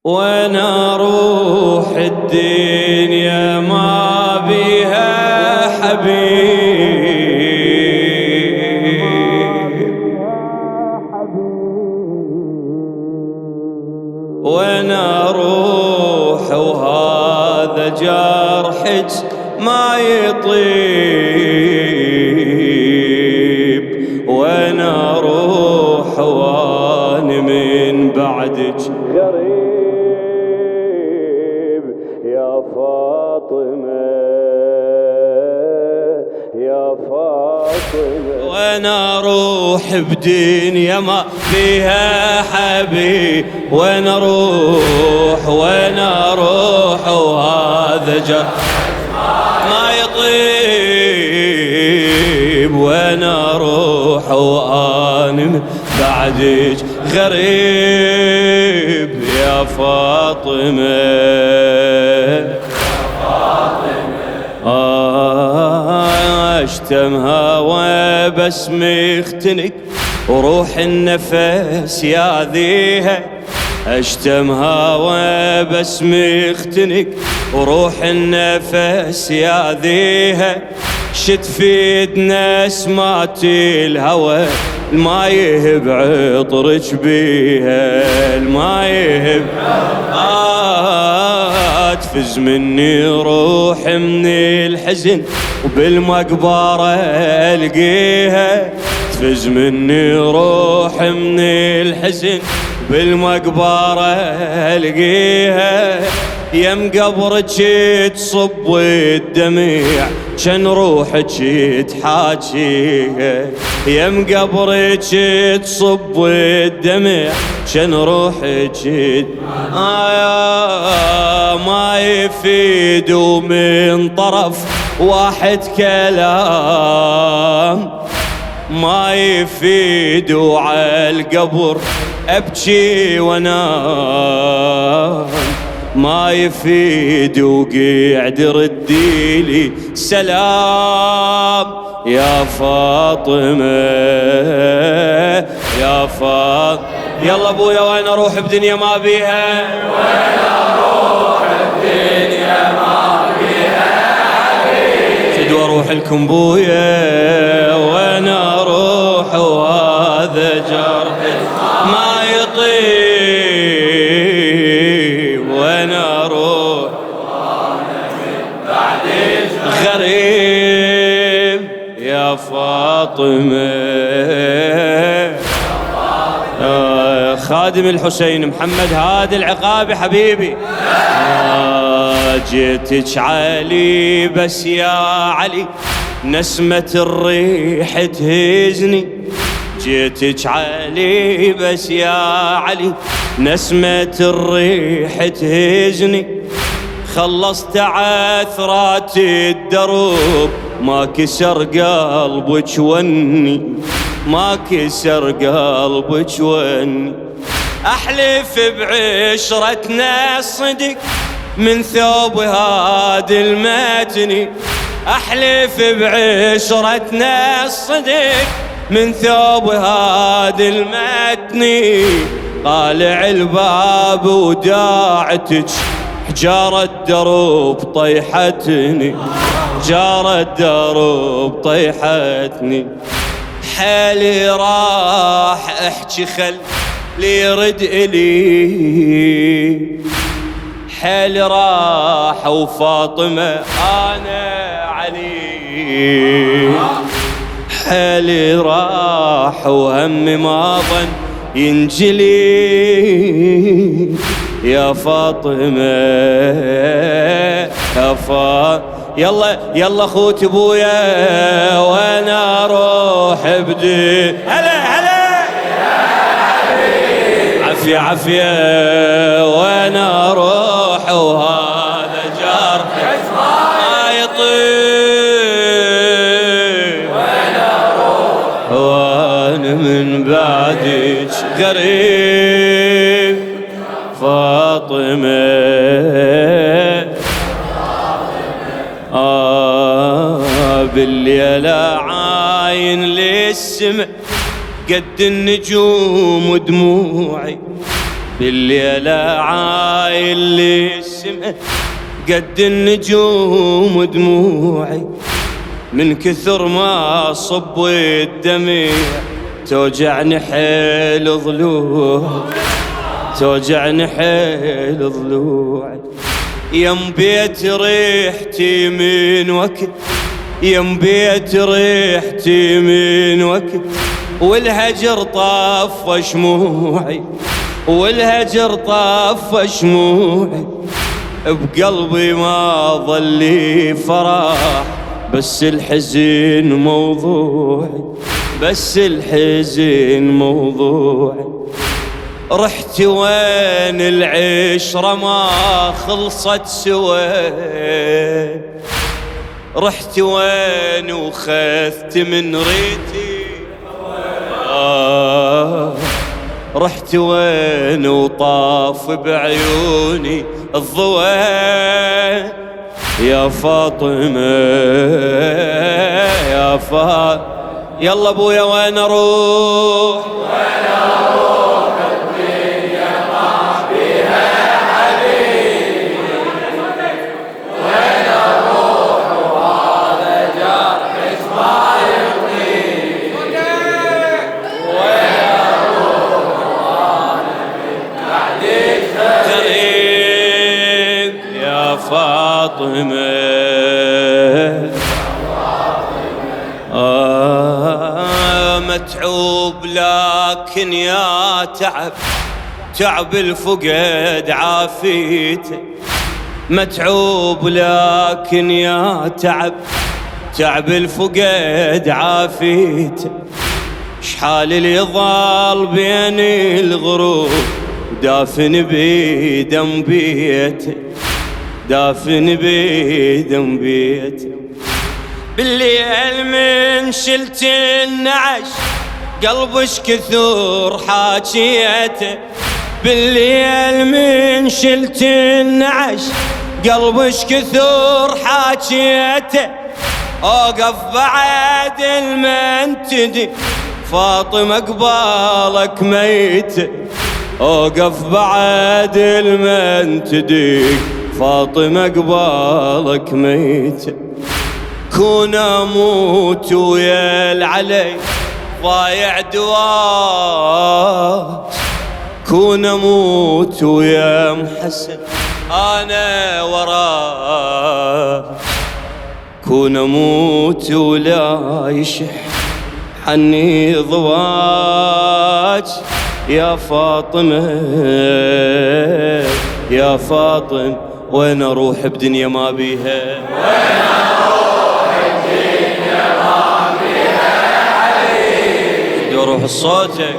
وانا روح الدنيا ما بيها حبيب، وانا روح وهذا جرحك ما يطيب، وانا روح وانا من بعدك غريب يا فاطمة يا فاطمة، وانا روح بدنيا ما فيها حبيب، وانا روح وهذا جرح ما يطيب، وانا روح وانا من بعدك غريب يا فاطمة. اشتم هوا بس مختنق وروح النفس ياذيها، اشتم هوا بس مختنق وروح النفس ياذيها، شتفيد ناس مات الهوى ما يهب عطرك بيها، ما يهب تفز مني روح من الحزن وبالمقبرة ألقيها، تفز مني روح من الحزن بالمقبرة ألقيها، يم قبرك تصب الدمع كان روحك تحاكيها، يم قبرك تصب الدمع كان روحك ما يفيد من طرف واحد كلام، ما يفيد وعلى القبر أبكي وانام، ما يفيد وقعد رديلي سلام يا فاطمة يا فاطمة. يلا ابويا وانا اروح بدنيا ما بيها، وانا اروح بدنيا ما بيها حبيب، فدوا اروح لكم بويا وانا اروح وهذا جرح ما يطيب، وانا اروح بعدك غريب يا فاطمة. خادم الحسين محمد هادي العقابي حبيبي، جيتك علي بس يا علي نسمة الريح تهزني، جيتك علي بس يا علي نسمة الريح تهزني، خلصت عثرات الدروب ما كسر قلبك وني، ما كسر قلبك وني، احلف بعشرتنا الصدق من ثوب هادي المتني، احلف بعشرتنا الصدق من ثوب هادي المتني، طالع الباب وداعتك حجارة الدروب طيحتني، حجارة الدروب طيحتني، حالي راح احكي خل لي يرد إلي، حالي راح وفاطمة أنا علي، حالي راح وهمي ما ظن ينجلي يا فاطمة يا فاطمة. يلا خوتي ابويا وانا اروح بدي هلا عافية عافية، وانا اروح وهذا جرح ما يطيب، وانا اروح وانا من بعدك غريب فاطمة. بالليل عاين للسماء قد النجوم ودموعي، بالليلة عايل لي السما قد النجوم دموعي، من كثر ما صب الدمع توجعني حيل ضلوعي، توجعني حيل ضلوعي. يم بيت ريحتي من وقت، يم بيت ريحتي من وقت، والهجر طف شموعي، والهجر طف شموعي. بقلبي ما ظل لي فرح بس الحزن موضوعي، بس الحزن موضوعي. رحت وين العشرة ما خلصت سوى، رحت وين وخذت من ريتي، رحت وين وطاف بعيوني الضوء. يا فاطمة يا فاطمة، يلا ابويا وين اروح، وين اروح الدنيا ما بيها حبيبي، وين اروح وهذا جرح ما يطيب، وين اروح وانا من بعدك غريب. يا فاطمة متعوب لكن يا تعب، تعب الفقد عافيته. متعوب لكن يا تعب، تعب الفقد عافيته. شحال اللي ضال بين الغروب دافن بيدم بيته، دافن بيدم بيته. بالليل من شلت النعش قلبش كثور حاجيته، بالليل من شلت النعش قلبش كثور حاجيته. اوقف بعد المنتدي فاطمة قبالك ميتة، اوقف بعد المنتدي فاطمة قبالك ميتة. كون اموت ويا العلي ضايع دواك، كون اموت ويا محسن انا وراك، كون اموت ولا يشح عني ضواج. يا فاطمة يا فاطم وين اروح بدنيا ما بيها، وين اروح الدنيا ما بيها حبيبي، بدي اروح صوتك